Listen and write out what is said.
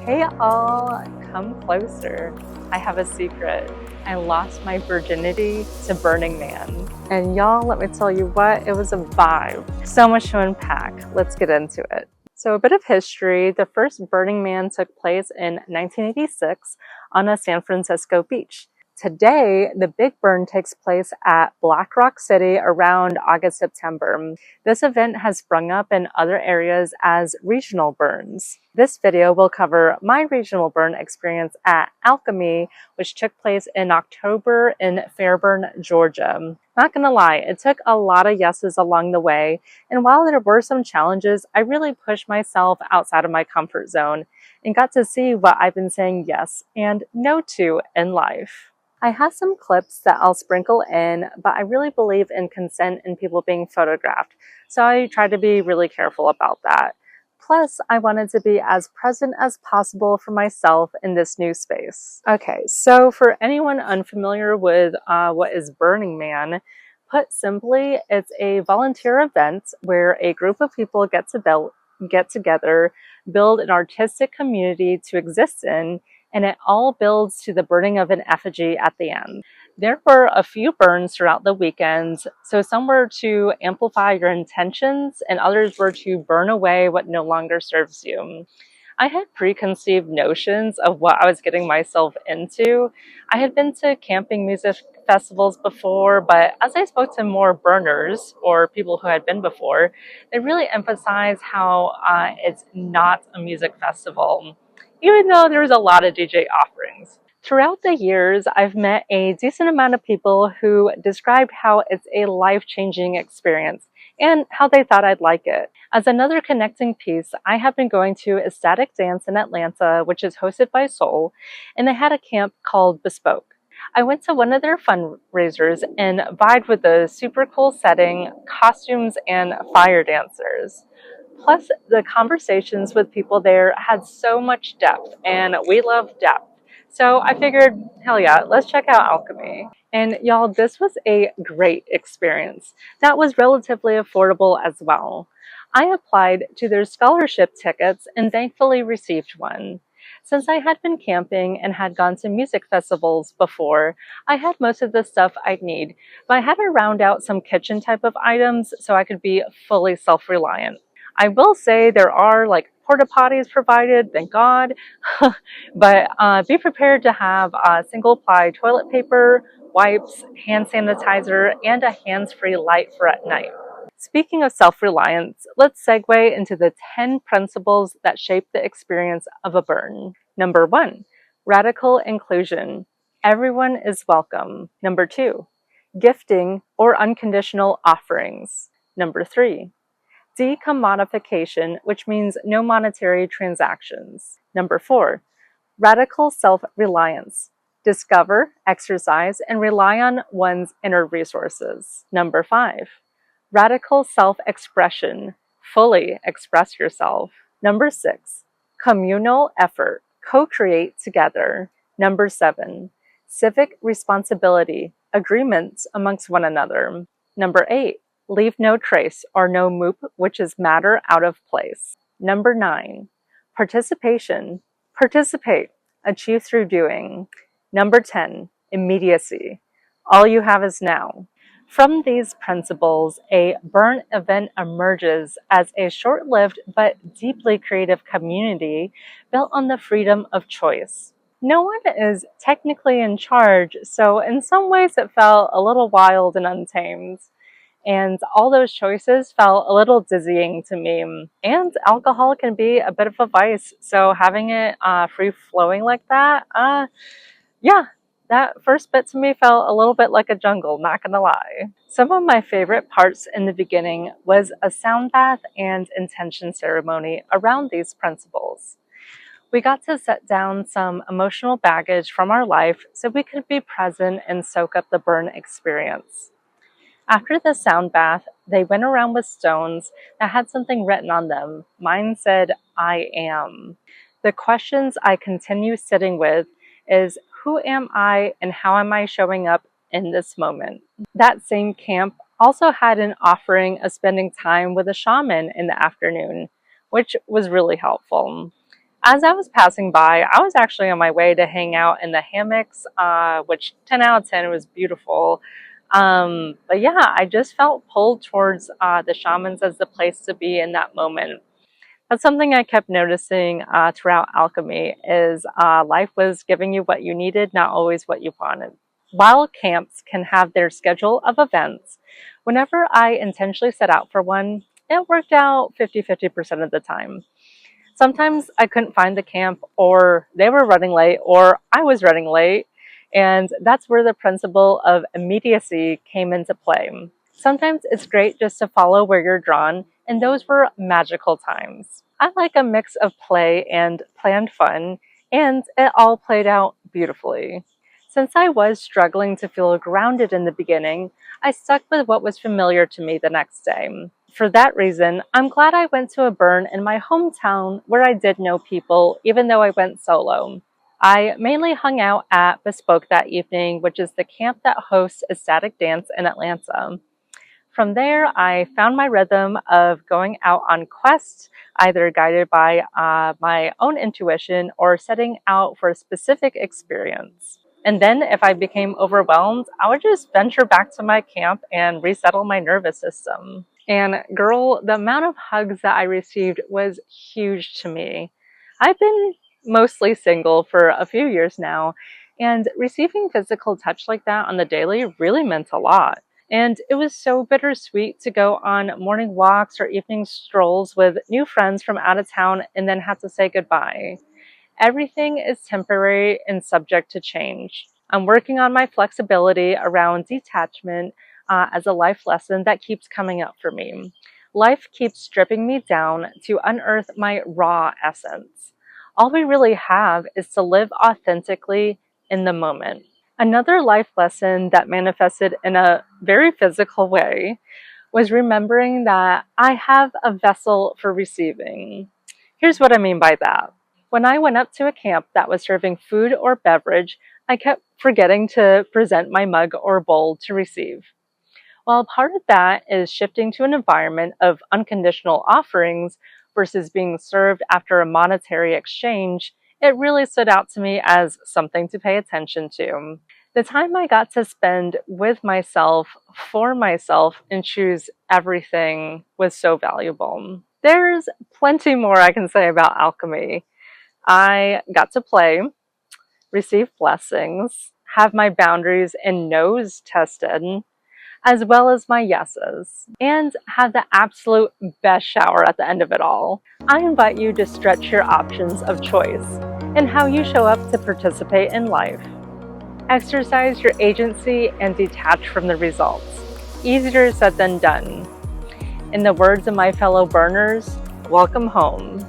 Hey all, come closer. I have a secret. I lost my virginity to Burning Man. And y'all, let me tell you what, it was a vibe. So much to unpack. Let's get into it. So a bit of history. The first Burning Man took place in 1986 on a San Francisco beach. Today, the big burn takes place at Black Rock City around August-September. This event has sprung up in other areas as regional burns. This video will cover my regional burn experience at Alchemy, which took place in October in Fairburn, Georgia. Not gonna lie, it took a lot of yeses along the way, and while there were some challenges, I really pushed myself outside of my comfort zone and got to see what I've been saying yes and no to in life. I have some clips that I'll sprinkle in, but I really believe in consent and people being photographed, so I try to be really careful about that. Plus, I wanted to be as present as possible for myself in this new space. Okay, so for anyone unfamiliar with what is Burning Man, put simply, it's a volunteer event where a group of people get together, build an artistic community to exist in, and it all builds to the burning of an effigy at the end. There were a few burns throughout the weekend, so some were to amplify your intentions and others were to burn away what no longer serves you. I had preconceived notions of what I was getting myself into. I had been to camping music festivals before, but as I spoke to more burners or people who had been before, they really emphasized how it's not a music festival, even though there's a lot of DJ offerings. Throughout the years, I've met a decent amount of people who described how it's a life-changing experience and how they thought I'd like it. As another connecting piece, I have been going to Ecstatic Dance in Atlanta, which is hosted by Soul, and they had a camp called Bespoke. I went to one of their fundraisers and vibed with the super cool setting, costumes, and fire dancers. Plus, the conversations with people there had so much depth, and we love depth. So I figured, hell yeah, let's check out Alchemy. And y'all, this was a great experience that was relatively affordable as well. I applied to their scholarship tickets and thankfully received one. Since I had been camping and had gone to music festivals before, I had most of the stuff I'd need, but I had to round out some kitchen type of items so I could be fully self-reliant. I will say there are like porta potties provided, thank God, but be prepared to have single-ply toilet paper, wipes, hand sanitizer, and a hands-free light for at night. Speaking of self-reliance, let's segue into the 10 principles that shape the experience of a burn. Number 1, radical inclusion. Everyone is welcome. Number 2, gifting or unconditional offerings. Number 3, Decommodification, which means no monetary transactions. Number 4, radical self-reliance. Discover, exercise, and rely on one's inner resources. Number 5, radical self-expression. Fully express yourself. Number 6, communal effort. Co-create together. Number 7, civic responsibility. Agreements amongst one another. Number 8, leave no trace or no moop, which is matter out of place. Number 9, participation. Participate. Achieve through doing. Number 10, immediacy. All you have is now. From these principles, a burn event emerges as a short-lived but deeply creative community built on the freedom of choice. No one is technically in charge, so in some ways it felt a little wild and untamed. And all those choices felt a little dizzying to me. And alcohol can be a bit of a vice, so having it free-flowing like that, yeah, that first bit to me felt a little bit like a jungle, not gonna lie. Some of my favorite parts in the beginning was a sound bath and intention ceremony around these principles. We got to set down some emotional baggage from our life so we could be present and soak up the burn experience. After the sound bath, they went around with stones that had something written on them. Mine said, I am. The questions I continue sitting with is, who am I and how am I showing up in this moment? That same camp also had an offering of spending time with a shaman in the afternoon, which was really helpful. As I was passing by, I was actually on my way to hang out in the hammocks, which 10 out of 10 was beautiful. But yeah, I just felt pulled towards the shamans as the place to be in that moment. That's something I kept noticing throughout Alchemy is life was giving you what you needed, not always what you wanted. While camps can have their schedule of events, whenever I intentionally set out for one, it worked out 50-50% of the time. Sometimes I couldn't find the camp, or they were running late, or I was running late, and that's where the principle of immediacy came into play. Sometimes it's great just to follow where you're drawn, and those were magical times. I like a mix of play and planned fun, and it all played out beautifully. Since I was struggling to feel grounded in the beginning, I stuck with what was familiar to me the next day. For that reason, I'm glad I went to a burn in my hometown where I did know people, even though I went solo. I mainly hung out at Bespoke that evening, which is the camp that hosts ecstatic dance in Atlanta. From there, I found my rhythm of going out on quests, either guided by my own intuition or setting out for a specific experience. And then if I became overwhelmed, I would just venture back to my camp and resettle my nervous system. And girl, the amount of hugs that I received was huge to me. I've been mostly single for a few years now, and receiving physical touch like that on the daily really meant a lot. And it was so bittersweet to go on morning walks or evening strolls with new friends from out of town and then have to say goodbye. Everything is temporary and subject to change. I'm working on my flexibility around detachment as a life lesson that keeps coming up for me. Life keeps stripping me down to unearth my raw essence. All we really have is to live authentically in the moment. Another life lesson that manifested in a very physical way was remembering that I have a vessel for receiving. Here's what I mean by that. When I went up to a camp that was serving food or beverage, I kept forgetting to present my mug or bowl to receive. While part of that is shifting to an environment of unconditional offerings versus being served after a monetary exchange, it really stood out to me as something to pay attention to. The time I got to spend with myself, for myself, and choose everything was so valuable. There's plenty more I can say about Alchemy. I got to play, receive blessings, have my boundaries and no's tested, as well as my yeses, and have the absolute best shower at the end of it all. I invite you to stretch your options of choice and how you show up to participate in life. Exercise your agency and detach from the results. Easier said than done. In the words of my fellow burners, welcome home.